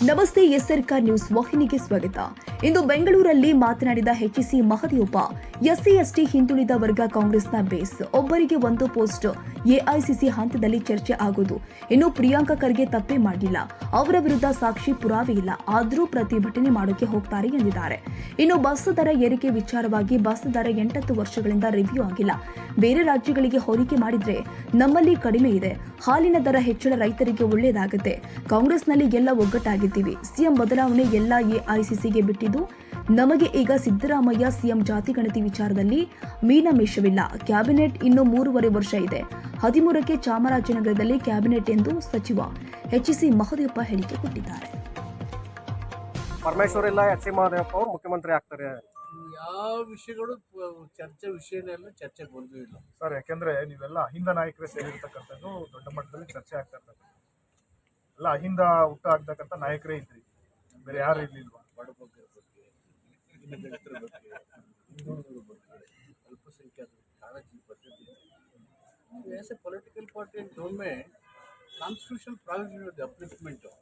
ನಮಸ್ತೆ ಎಸ್ಆರ್ಕಾರ್ ನ್ಯೂಸ್ ವಾಹಿನಿಗೆ ಸ್ವಾಗತ. ಇಂದು ಬೆಂಗಳೂರಲ್ಲಿ ಮಾತನಾಡಿದ ಎಚ್ಸಿ ಮಹದೇವಪ್ಪ, ಎಸ್ಸಿ ಎಸ್ಟಿ ಹಿಂದುಳಿದ ವರ್ಗ ಕಾಂಗ್ರೆಸ್ನ ಬೇಸ್, ಒಬ್ಬರಿಗೆ ಒಂದು ಪೋಸ್ಟ್ ಎಐಸಿಸಿ ಹಂತದಲ್ಲಿ ಚರ್ಚೆ ಆಗೋದು. ಇನ್ನು ಪ್ರಿಯಾಂಕಾ ಖರ್ಗೆ ತಪ್ಪೇ ಮಾಡಿಲ್ಲ, ಅವರ ವಿರುದ್ಧ ಸಾಕ್ಷಿ ಪುರಾವೆ ಇಲ್ಲ, ಆದರೂ ಪ್ರತಿಭಟನೆ ಮಾಡೋಕೆ ಹೋಗ್ತಾರೆ ಎಂದಿದ್ದಾರೆ. ಇನ್ನು ಬಸ್ ದರ ಏರಿಕೆ ವಿಚಾರವಾಗಿ ಬಸ್ ದರ 8 ವರ್ಷಗಳಿಂದ ರಿವ್ಯೂ ಆಗಿಲ್ಲ. ಬೇರೆ ರಾಜ್ಯಗಳಿಗೆ ಹೋಲಿಕೆ ಮಾಡಿದ್ರೆ ನಮ್ಮಲ್ಲಿ ಕಡಿಮೆ ಇದೆ. ಹಾಲಿನ ದರ ಹೆಚ್ಚಳ ರೈತರಿಗೆ ಒಳ್ಳೆಯದಾಗುತ್ತೆ. ಕಾಂಗ್ರೆಸ್ನಲ್ಲಿ ಎಲ್ಲ ಒಗ್ಗಟ್ಟಾಗಿದ್ದೀವಿ. ಸಿಎಂ ಬದಲಾವಣೆ ಎಲ್ಲ ಎಐಸಿಸಿಗೆ ಬಿಟ್ಟಿದ್ದು. ನಮಗೆ ಈಗ ಸಿದ್ದರಾಮಯ್ಯ ಸಿಎಂ ಜಾತಿ ಗಣತಿ ವಿಚಾರದಲ್ಲಿ ಮೀನಮೇಷವಿಲ್ಲ. ಕ್ಯಾಬಿನೆಟ್ ಇನ್ನು 3.5 ವರ್ಷ ಇದೆ. 13ಕ್ಕೆ ಚಾಮರಾಜನಗರದಲ್ಲಿ ಕ್ಯಾಬಿನೆಟ್ ಎಂದು ಸಚಿವ ಎಚ್ಸಿ ಮಹದೇವಪ್ಪ ಹೇಳಿಕೆ ಕೊಟ್ಟಿದ್ದಾರೆ. ಪರಮೇಶ್ವರ್ ಇಲ್ಲ, ಎಚ್ ಸಿ ಮಹದೇವಪ್ಪ ಅವರು ಮುಖ್ಯಮಂತ್ರಿ ಆಗ್ತಾರೆ. ಯಾವ ವಿಷಯಗಳು ಚರ್ಚೆ ವಿಷಯನೆಲ್ಲ ಚರ್ಚೆಗೆ ಬಂದೂ ಇಲ್ಲ ಸರ್. ಯಾಕೆಂದ್ರೆ ನೀವೆಲ್ಲ ಅಹಿಂದ ನಾಯಕರೇ ಸೇರಿರ್ತಕ್ಕಂಥದ್ದು ದೊಡ್ಡ ಮಟ್ಟದಲ್ಲಿ ಚರ್ಚೆ ಆಗ್ತಾ ಇರ್ತಕ್ಕಂಥ ಎಲ್ಲ ಅಹಿಂದ ಹುಟ್ಟು ಆಗ್ತಕ್ಕಂಥ ನಾಯಕರೇ ಇದ್ರಿ, ಬೇರೆ ಯಾರು ಇರ್ಲಿಲ್ವಾ? ಬಡಬಗ್ಗರ ಬಗ್ಗೆ, ದಲಿತರ ಬಗ್ಗೆ, ಹಿಂದುಳಿದರ ಬಗ್ಗೆ, ಅಲ್ಪಸಂಖ್ಯಾತರ ಕಾಳಜಿ ಪದ್ಧತಿ. As A political party and government constitution provision ಇದೆ ಅಪ್ಲಿಫ್ಟ್ಮೆಂಟು.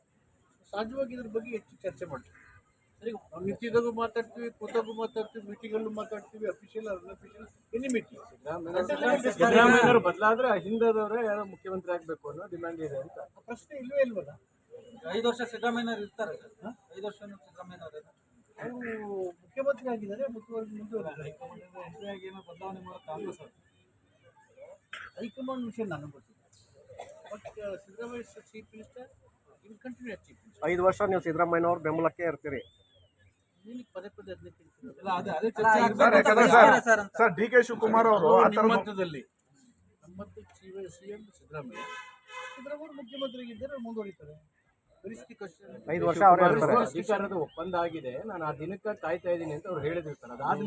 ಸಹಜವಾಗಿ ಇದ್ರ ಬಗ್ಗೆ ಹೆಚ್ಚು ಚರ್ಚೆ ಮಾಡ್ತೀವಿ. ಸರಿ, ನಿಂತಿದ್ದಾಗೂ ಮಾತಾಡ್ತೀವಿ, ಕೂತಾಗೂ ಮಾತಾಡ್ತೀವಿ, ಮೀಟಿಂಗಲ್ಲೂ ಮಾತಾಡ್ತೀವಿ, ಅಫಿಷಿಯಲ್ ಅನ್ಅಫಿಷಿಯಲ್ ಎನಿ ಮೀಟಿಂಗ್. ಸಿದ್ದರಾಮಯ್ಯವರು ಬದಲಾದ್ರೆ ಹಿಂದದವರೇ ಯಾರೋ ಮುಖ್ಯಮಂತ್ರಿ ಆಗಬೇಕು ಅನ್ನೋ ಡಿಮ್ಯಾಂಡ್ ಇದೆ ಅಂತ. ಪ್ರಶ್ನೆ ಇಲ್ಲವೇ ಇಲ್ವಲ್ಲ. 5 ವರ್ಷ ಸಿದ್ದರಾಮಯ್ಯನವರು ಇರ್ತಾರೆ. 5 ವರ್ಷ ಸಿದ್ದರಾಮಯ್ಯನವರು ಅವರು ಮುಖ್ಯಮಂತ್ರಿ ಆಗಿದ್ದಾರೆ, ಮುಂದುವರೆದಿದ್ದಾರೆ. ಎಂಟ್ರಿಯಾಗಿ ಏನೋ ಬದಲಾವಣೆ ಮಾಡೋ ಕಾಂಗ್ರೆಸ್ ಅವರು ಹೈಕಮಾಂಡ್ ವಿಷಯ ನನಗೆ ಗೊತ್ತಿಲ್ಲ. But Siddaramaiah chief minister in continue chief minister. 5 ವರ್ಷ ನೀವು ಸಿದ್ದರಾಮಯ್ಯನವ್ರ ಬೆಂಬಲಕ್ಕೆ ಇರ್ತೀರಿ. ಪದೇ ಪದೇ ಅದನ್ನೇ ಕೇಳ್ತಿರೋದು. ಸರ್, ಡಿ ಕೆ ಶಿವಕುಮಾರ್ ಅವರು ಮಟ್ಟದಲ್ಲಿ ನಮ್ಮತ್ತು ಸಿಎಂ ಸಿದ್ದರಾಮಯ್ಯ ಮುಖ್ಯಮಂತ್ರಿಗಿದ್ದಾರೆ, ಮುಂದುವರಿತಾರೆ. ಪರಿಸ್ಥಿತಿ ಕಷ್ಟ. 5 ವರ್ಷ ಅವರೇ ಅಧಿಕಾರದ ಒಪ್ಪಂದ ಆಗಿದೆ, ನಾನು ಆ ದಿನಕ್ಕೆ ಕಾಯ್ತಾ ಇದ್ದೀನಿ ಅಂತ ಅವ್ರು ಹೇಳಿದಿರ್ತಾರೆ. ಅದಾದ